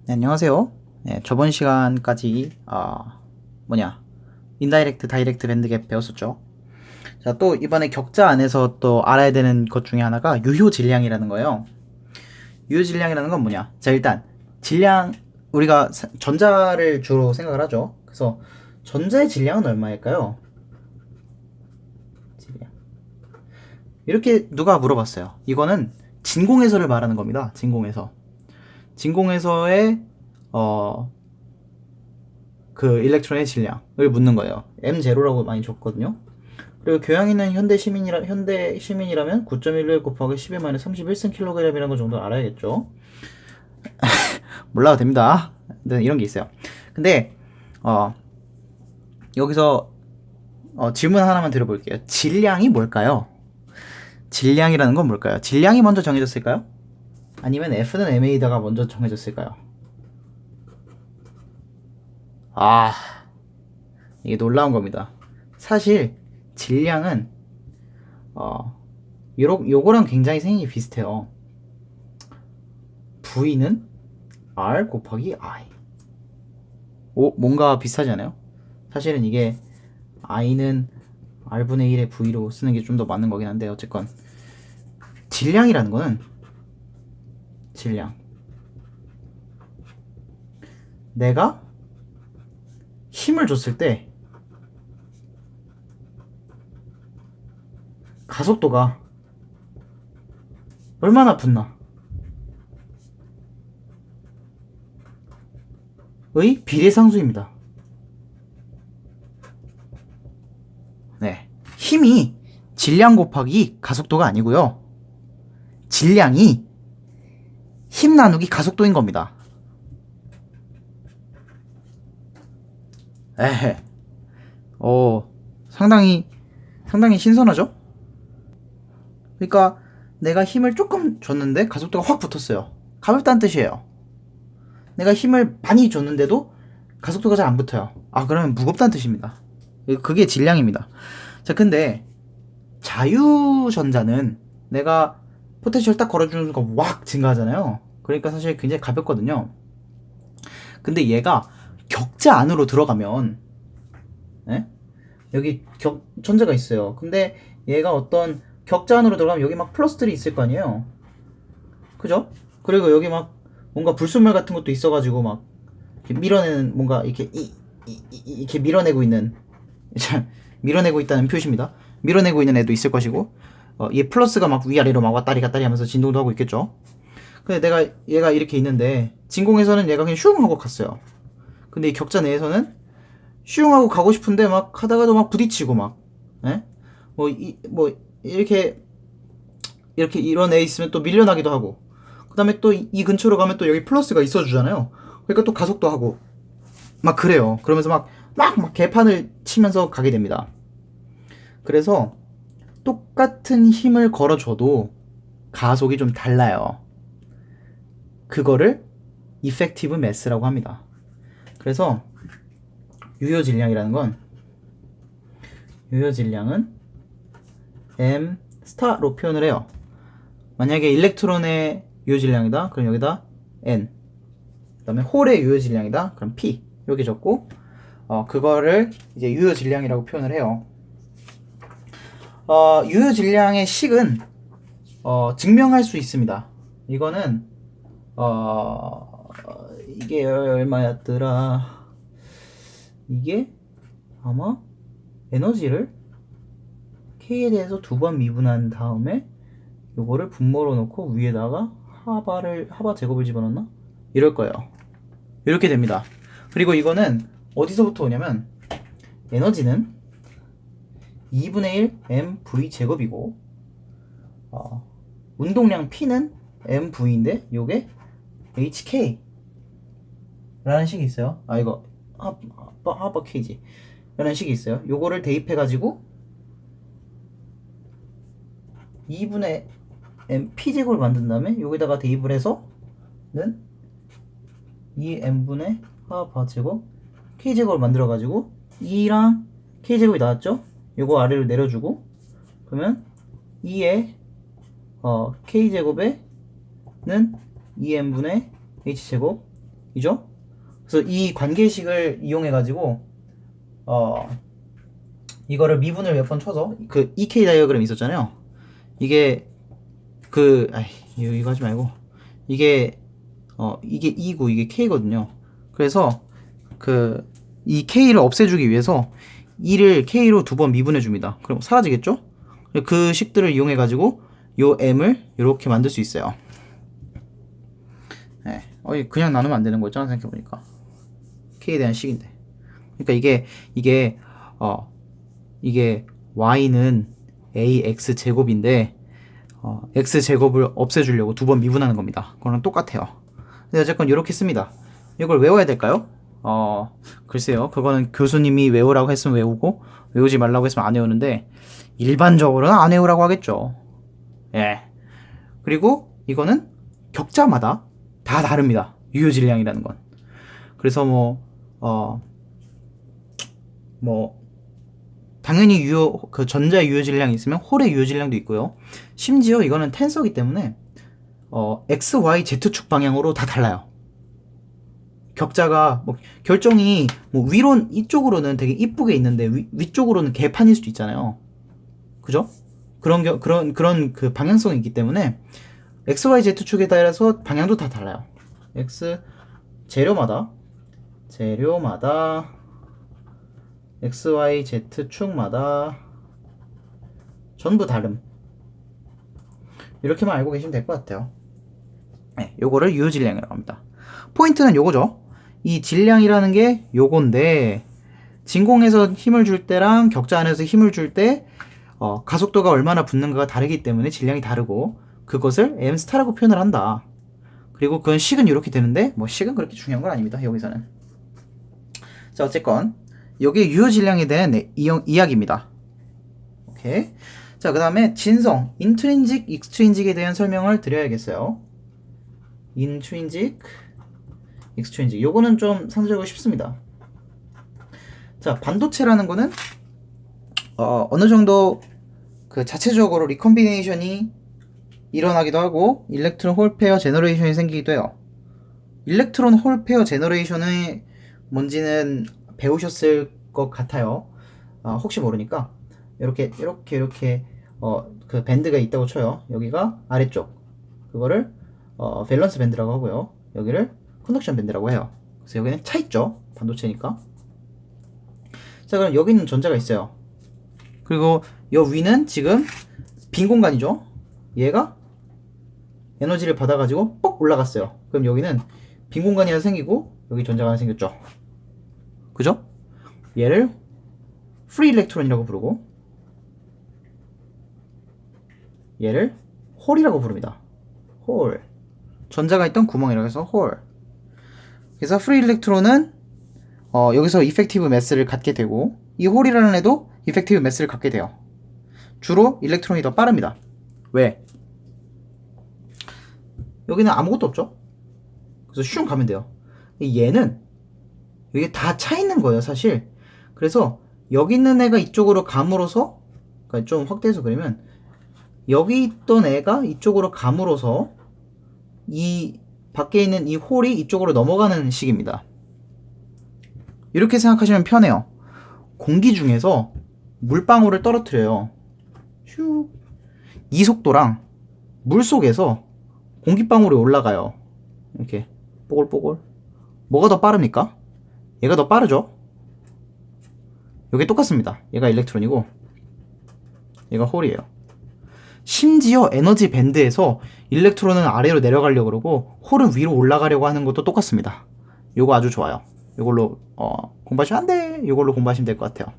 네, 안녕하세요. 네, 저번 시간까지 인다이렉트, 다이렉트 밴드갭 배웠었죠. 자, 또 이번에 격자 안에서 또 알아야 되는 것 중에 하나가 유효 질량이라는 거예요. 유효 질량이라는 건 뭐냐? 자, 일단 질량 우리가 전자를 주로 생각을 하죠. 그래서 전자의 질량은 얼마일까요? 질량. 이렇게 누가 물어봤어요. 이거는 진공에서를 말하는 겁니다. 진공에서. 진공에서의 어, 그 일렉트론의 질량을 묻는 거예요. M0라고 많이 줬거든요. 그리고 교양있는 현대 시민이라면 9.11 곱하기 10의 마이너스 31cm이라는 거 정도 알아야겠죠. 몰라도 됩니다. 이런 게 있어요. 근데 어, 여기서 질문 하나만 드려볼게요. 질량이 뭘까요? 질량이라는 건 뭘까요? 질량이 먼저 정해졌을까요? 아니면 F는 MA다가 먼저 정해졌을까요? 아, 이게 놀라운 겁니다. 사실 질량은 요거랑 굉장히 생긴 게 비슷해요. V는 R 곱하기 I. 뭔가 비슷하지 않아요? 사실은 이게 I는 R분의 1의 V로 쓰는 게 좀 더 맞는 거긴 한데, 어쨌건 질량이라는 거는 질량, 내가 힘을 줬을 때 가속도가 얼마나 붙나 의 비례상수입니다. 네, 힘이 질량 곱하기 가속도가 아니고요, 질량이 힘 나누기 가속도인 겁니다. 에헤. 어, 상당히 신선하죠? 그러니까 내가 힘을 조금 줬는데 가속도가 확 붙었어요. 가볍다는 뜻이에요. 내가 힘을 많이 줬는데도 가속도가 잘 안 붙어요. 그러면 무겁다는 뜻입니다. 그게 질량입니다. 자, 근데 자유전자는 내가 포텐셜 딱 걸어주는 순간 확 증가하잖아요. 그러니까 사실 굉장히 가볍거든요. 근데 얘가 격자 안으로 들어가면, 네? 여기 전자가 있어요. 근데 얘가 어떤 격자 안으로 들어가면 여기 막 플러스들이 있을 거 아니에요. 그죠? 그리고 여기 막 뭔가 불순물 같은 것도 있어가지고 막 이렇게 밀어내는, 뭔가 이렇게 이렇게 밀어내고 있는 밀어내고 있다는 표시입니다. 밀어내고 있는 애도 있을 것이고, 얘 플러스가 막 위아래로 막 왔다리 갔다리 하면서 진동도 하고 있겠죠. 근데 얘가 이렇게 있는데 진공에서는 얘가 그냥 슝 하고 갔어요. 근데 이 격자 내에서는 슝 하고 가고 싶은데 막 하다가도 막 부딪히고 막, 예? 뭐 이렇게 이런 애 있으면 또 밀려나기도 하고, 그 다음에 또 이 근처로 가면 또 여기 플러스가 있어주잖아요. 그러니까 또 가속도 하고 막 그래요. 그러면서 막 개판을 치면서 가게 됩니다. 그래서 똑같은 힘을 걸어줘도 가속이 좀 달라요. 그거를 이펙티브 매스라고 합니다. 그래서 유효 질량은 m 스타로 표현을 해요. 만약에 일렉트론의 유효 질량이다, 그럼 여기다 n. 그다음에 홀의 유효 질량이다, 그럼 p. 이렇게 적고, 그거를 이제 유효 질량이라고 표현을 해요. 유효 질량의 식은 증명할 수 있습니다. 이거는 이게 얼마였더라? 이게 아마 에너지를 K에 대해서 두 번 미분한 다음에 요거를 분모로 놓고 위에다가 하바 제곱을 집어넣나? 이럴 거예요. 이렇게 됩니다. 그리고 이거는 어디서부터 오냐면, 에너지는 2분의 1 mv 제곱이고, 운동량 P는 mv인데 요게 hk 라는 식이 있어요. 이거 하버 kg 라는 식이 있어요. 요거를 대입해가지고 2분의 m p제곱을 만든 다음에 여기다가 대입을 해서는 2m분의 하바 제곱 k제곱을 만들어가지고 2랑 k제곱이 나왔죠? 요거 아래로 내려주고, 그러면 2의 k제곱에는 2m분의 h제곱 이죠? 그래서 이 관계식을 이용해 가지고 이거를 미분을 몇 번 쳐서 그 EK 다이어그램 있었잖아요. 이게 이거 하지 말고 이게 이게 E고 이게 K거든요. 그래서 이 K를 없애주기 위해서 E를 K로 두 번 미분해 줍니다. 그럼 사라지겠죠? 그 식들을 이용해 가지고 요 M을 이렇게 만들 수 있어요. 네. 그냥 나누면 안 되는 거였잖아, 생각해보니까. K에 대한 식인데. 그러니까 이게 Y는 AX 제곱인데, X 제곱을 없애주려고 두 번 미분하는 겁니다. 그거랑 똑같아요. 근데 어쨌건 이렇게 씁니다. 이걸 외워야 될까요? 글쎄요. 그거는 교수님이 외우라고 했으면 외우고, 외우지 말라고 했으면 안 외우는데, 일반적으로는 안 외우라고 하겠죠. 예. 그리고 이거는 격자마다 다 다릅니다. 유효질량이라는 건. 그래서 당연히 전자의 유효질량이 있으면 홀의 유효질량도 있고요. 심지어 이거는 텐서기 때문에 x, y, z축 방향으로 다 달라요. 격자가 결정이 위로 이쪽으로는 되게 이쁘게 있는데 위쪽으로는 개판일 수도 있잖아요. 그죠? 그런 그 방향성이 있기 때문에 x, y, z축에 따라서 방향도 다 달라요. 재료마다 x, y, z축마다 전부 다름. 이렇게만 알고 계시면 될 것 같아요. 네, 요거를 유효질량이라고 합니다. 포인트는 요거죠. 이 질량이라는 게 요건데, 진공에서 힘을 줄 때랑 격자 안에서 힘을 줄 때 가속도가 얼마나 붙는가가 다르기 때문에 질량이 다르고, 그것을 m스타라고 표현을 한다. 그리고 그건 식은 이렇게 되는데, 식은 그렇게 중요한 건 아닙니다. 여기서는. 자, 어쨌건 여기 유효질량에 대한 이야기입니다. 오케이. 자, 그 다음에 진성, 인트린직, 익스트린직에 대한 설명을 드려야겠어요. 인트린직, 익스트린직. 요거는 좀 상대적으로 쉽습니다. 자, 반도체라는 거는 어느 정도 그 자체적으로 리컴비네이션이 일어나기도 하고 일렉트론 홀 페어 제너레이션이 생기기도 해요. 일렉트론 홀 페어 제너레이션이 뭔지는 배우셨을 것 같아요. 혹시 모르니까 이렇게 그 밴드가 있다고 쳐요. 여기가 아래쪽, 그거를 밸런스 밴드라고 하고요. 여기를 컨덕션 밴드라고 해요. 그래서 여기는 차 있죠. 반도체니까. 자, 그럼 여기는 전자가 있어요. 그리고 여 위는 지금 빈 공간이죠. 얘가 에너지를 받아가지고 뻑 올라갔어요. 그럼 여기는 빈 공간이 하나 생기고 여기 전자가 하나 생겼죠. 그죠? 얘를 프리 일렉트론이라고 부르고 얘를 홀이라고 부릅니다. 홀. 전자가 있던 구멍이라고 해서 홀. 그래서 프리 일렉트론은 여기서 이펙티브 매스를 갖게 되고, 이 홀이라는 애도 이펙티브 매스를 갖게 돼요. 주로 일렉트론이 더 빠릅니다. 왜? 여기는 아무것도 없죠? 그래서 슝 가면 돼요. 얘는 이게 다 차 있는 거예요, 사실. 그래서 여기 있는 애가 이쪽으로 감으로써, 그러니까 좀 확대해서 그리면 여기 있던 애가 이쪽으로 감으로써 이 밖에 있는 이 홀이 이쪽으로 넘어가는 식입니다. 이렇게 생각하시면 편해요. 공기 중에서 물방울을 떨어뜨려요. 슉. 이 속도랑 물 속에서 공기방울이 올라가요. 이렇게 뽀글뽀글. 뭐가 더 빠릅니까? 얘가 더 빠르죠? 이게 똑같습니다. 얘가 일렉트론이고 얘가 홀이에요. 심지어 에너지 밴드에서 일렉트론은 아래로 내려가려고 그러고 홀은 위로 올라가려고 하는 것도 똑같습니다. 요거 아주 좋아요. 요걸로 공부하시면 안 돼. 요걸로 공부하시면 될 것 같아요.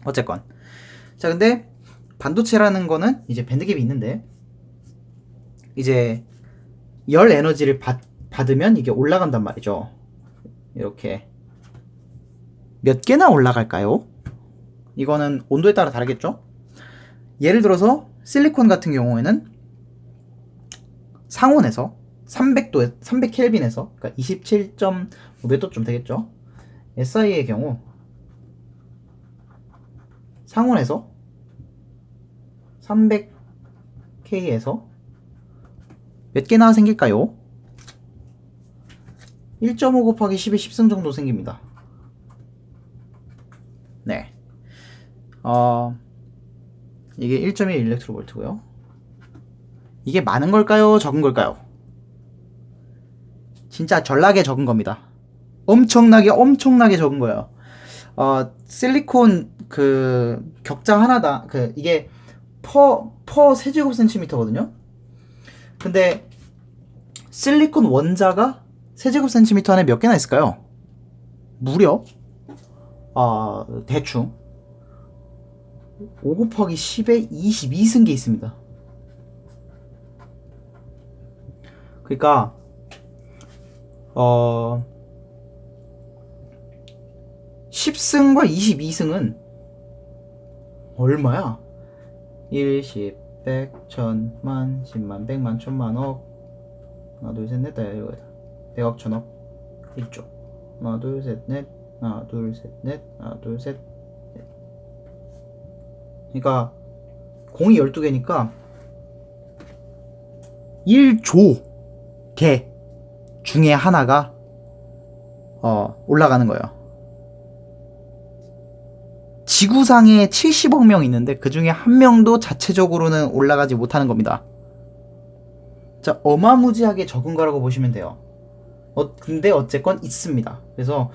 어쨌건 자, 근데 반도체라는 거는 이제 밴드갭이 있는데, 이제 열 에너지를 받으면 이게 올라간단 말이죠. 이렇게 몇 개나 올라갈까요? 이거는 온도에 따라 다르겠죠? 예를 들어서 실리콘 같은 경우에는 상온에서 300도, 300켈빈에서, 그러니까 27. 몇 도쯤 되겠죠? SI의 경우 상온에서 300K에서 몇 개나 생길까요? 1.5 곱하기 10의 10승 정도 생깁니다. 네. 이게 1.1 일렉트로볼트고요. 이게 많은 걸까요? 적은 걸까요? 진짜 전락에 적은 겁니다. 엄청나게 적은 거예요. 실리콘 그 격자 하나다. 이게 퍼 세제곱 센티미터거든요. 근데 실리콘 원자가 세제곱 센티미터 안에 몇 개나 있을까요? 무려 대충 5 곱하기 10에 22승계 있습니다. 그러니까 10승과 22승은 얼마야? 1, 10, 100, 1000만, 10만, 100만, 1000만, 억. 하나, 둘, 셋, 넷, 다 이거다. 100억, 1000억, 1조. 하나, 둘, 셋, 넷. 하나, 둘, 셋, 넷. 하나, 둘, 셋, 넷. 그러니까 공이 12개니까 1조 개 중에 하나가 올라가는 거예요. 지구상에 70억 명 있는데 그 중에 한 명도 자체적으로는 올라가지 못하는 겁니다. 자, 어마무지하게 적은 거라고 보시면 돼요. 근데 어쨌건 있습니다. 그래서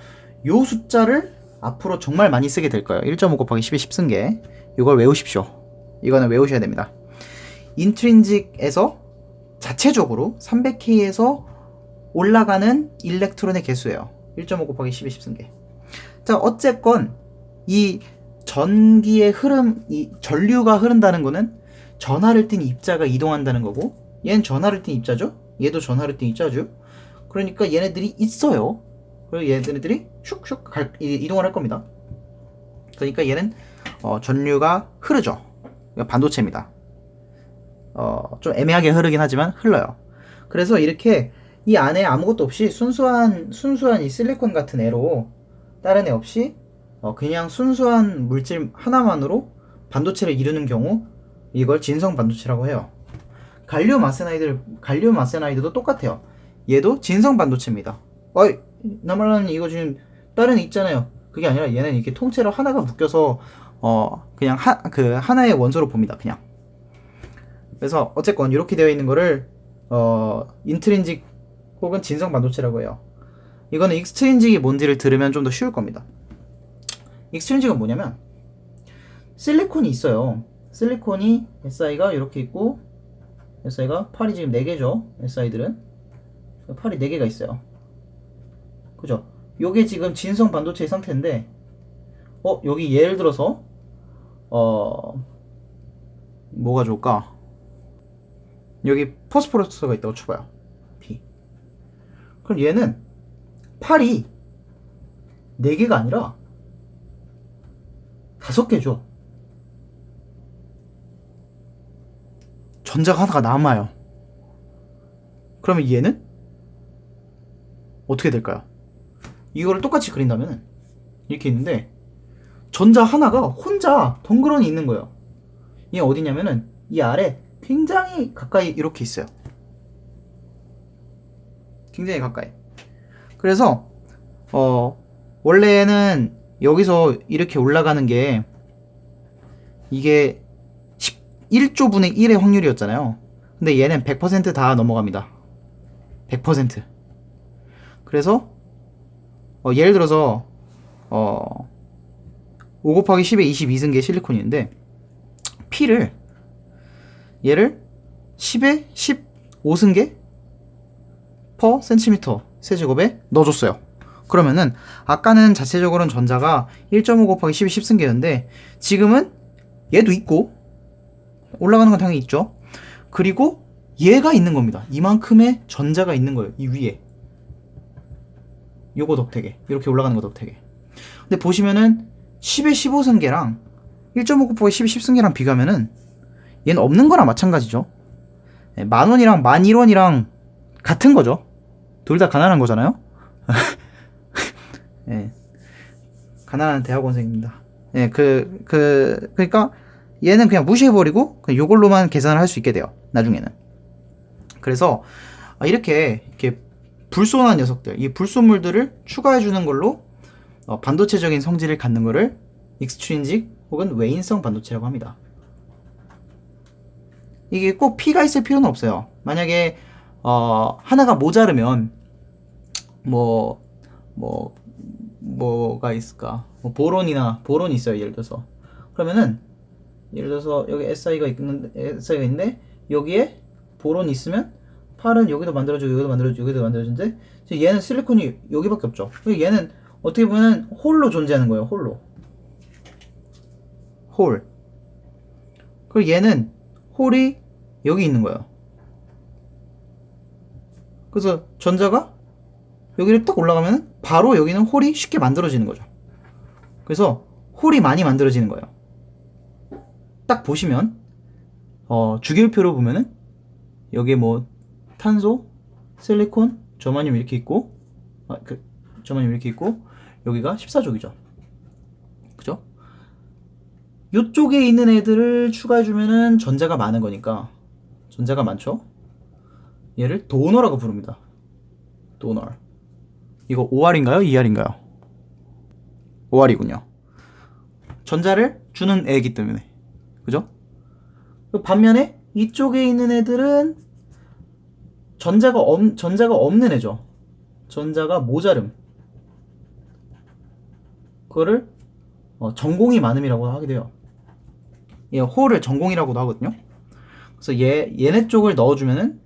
요 숫자를 앞으로 정말 많이 쓰게 될 거예요. 1.5 곱하기 10의 10승계. 이걸 외우십시오. 이거는 외우셔야 됩니다. 인트린직에서 자체적으로 300K에서 올라가는 일렉트론의 개수예요. 1.5 곱하기 10의 10승계. 자, 어쨌건 이 전기의 흐름, 이 전류가 흐른다는 거는 전하를 띈 입자가 이동한다는 거고, 얘는 전하를 띈 입자죠? 얘도 전하를 띈 입자죠? 그러니까 얘네들이 있어요. 그리고 얘네들이 슉슉 이동을 할 겁니다. 그러니까 얘는 전류가 흐르죠. 그러니까 반도체입니다. 좀 애매하게 흐르긴 하지만 흘러요. 그래서 이렇게 이 안에 아무것도 없이 순수한 이 실리콘 같은 애로 다른 애 없이 그냥 순수한 물질 하나만으로 반도체를 이루는 경우 이걸 진성 반도체라고 해요. 갈륨 아세나이드도 똑같아요. 얘도 진성 반도체입니다. 나말라는 이거 지금 다른 애 있잖아요. 그게 아니라 얘는 이렇게 통째로 하나가 묶여서 그냥 하나의 원소로 봅니다. 그냥. 그래서 어쨌건 이렇게 되어 있는 거를 인트린직 혹은 진성 반도체라고 해요. 이거는 익스트린직이 뭔지를 들으면 좀 더 쉬울 겁니다. 익스트린직은 뭐냐면 실리콘이 있어요. 실리콘이 SI가 이렇게 있고 SI가 팔이 지금 4개죠. SI들은 팔이 4개가 있어요. 그죠? 요게 지금 진성 반도체의 상태인데 여기 예를 들어서 뭐가 좋을까? 여기 포스포러스가 있다고 쳐봐요. P. 그럼 얘는 팔이 4개가 아니라 5개죠. 전자가 하나가 남아요. 그러면 얘는 어떻게 될까요? 이거를 똑같이 그린다면 이렇게 있는데 전자 하나가 혼자 덩그러니 있는 거예요. 얘 어디냐면은 이 아래 굉장히 가까이 이렇게 있어요. 굉장히 가까이. 그래서 원래는 여기서 이렇게 올라가는 게 이게 1조분의 1의 확률이었잖아요. 근데 얘는 100% 넘어갑니다. 100%. 그래서 예를 들어서 5 곱하기 10의 22승계 실리콘인데 얘를 10의 15승계 퍼 센티미터 세제곱에 넣어줬어요. 그러면은 아까는 자체적으로는 전자가 1.5 곱하기 10의 10승계였는데 지금은 얘도 있고 올라가는 건 당연히 있죠. 그리고 얘가 있는 겁니다. 이만큼의 전자가 있는 거예요. 이 위에. 요거 덕택에. 이렇게 올라가는 거 덕택에. 근데 보시면은 10의 15승계랑 1.5 곱하기 10의 10승계랑 비교하면은 얘는 없는 거나 마찬가지죠. 10,000원이랑 11,000원이랑 같은 거죠. 둘 다 가난한 거잖아요. 예. 가난한 대학원생입니다. 예, 그러니까 얘는 그냥 무시해버리고 그냥 요걸로만 계산을 할 수 있게 돼요. 나중에는. 그래서 이렇게 불손한 녀석들, 이 불순물들을 추가해주는 걸로 반도체적인 성질을 갖는 거를 익스트린직 혹은 외인성 반도체라고 합니다. 이게 꼭 P가 있을 필요는 없어요. 만약에 하나가 모자르면 뭐가 있을까? 보론이 있어요. 예를 들어서 여기 SI가 있는데 여기에 보론이 있으면 팔은 여기도 만들어지는데 얘는 실리콘이 여기밖에 없죠. 얘는 어떻게 보면 홀로 존재하는 거예요. 홀. 그리고 얘는 홀이 여기 있는 거예요. 그래서 전자가 여기를 딱 올라가면 바로 여기는 홀이 쉽게 만들어지는 거죠. 그래서 홀이 많이 만들어지는 거예요. 딱 보시면 주기율표로 보면은 여기에 뭐 탄소, 실리콘, 저마늄 이렇게 있고 저마늄 이렇게 있고 여기가 14족이죠. 그죠? 요쪽에 있는 애들을 추가해주면은 전자가 많은 거니까 전자가 많죠? 얘를 도너라고 부릅니다. 도너. 이거 OR인가요? ER인가요? OR이군요. 전자를 주는 애이기 때문에. 그죠? 반면에 이쪽에 있는 애들은 전자가 없는 애죠. 전자가 모자름. 그거를 전공이 많음이라고 하게 돼요. 얘 홀을 전공이라고도 하거든요. 그래서 얘네 쪽을 넣어주면은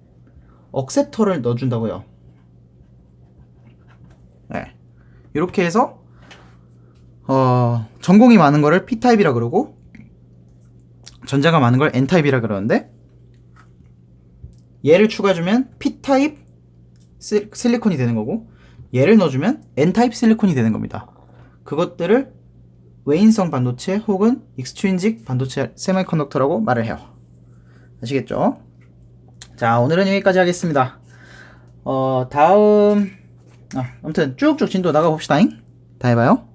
억셉터를 넣어준다고요. 네. 이렇게 해서 전공이 많은 거를 P타입이라 그러고 전자가 많은 걸 N타입이라 그러는데 얘를 추가해주면 P타입 실리콘이 되는 거고 얘를 넣어주면 N타입 실리콘이 되는 겁니다. 그것들을 외인성 반도체 혹은 익스트린직 반도체 세미컨덕터라고 말을 해요. 아시겠죠? 자, 오늘은 여기까지 하겠습니다. 아무튼 쭉쭉 진도 나가봅시다잉. 다 해봐요.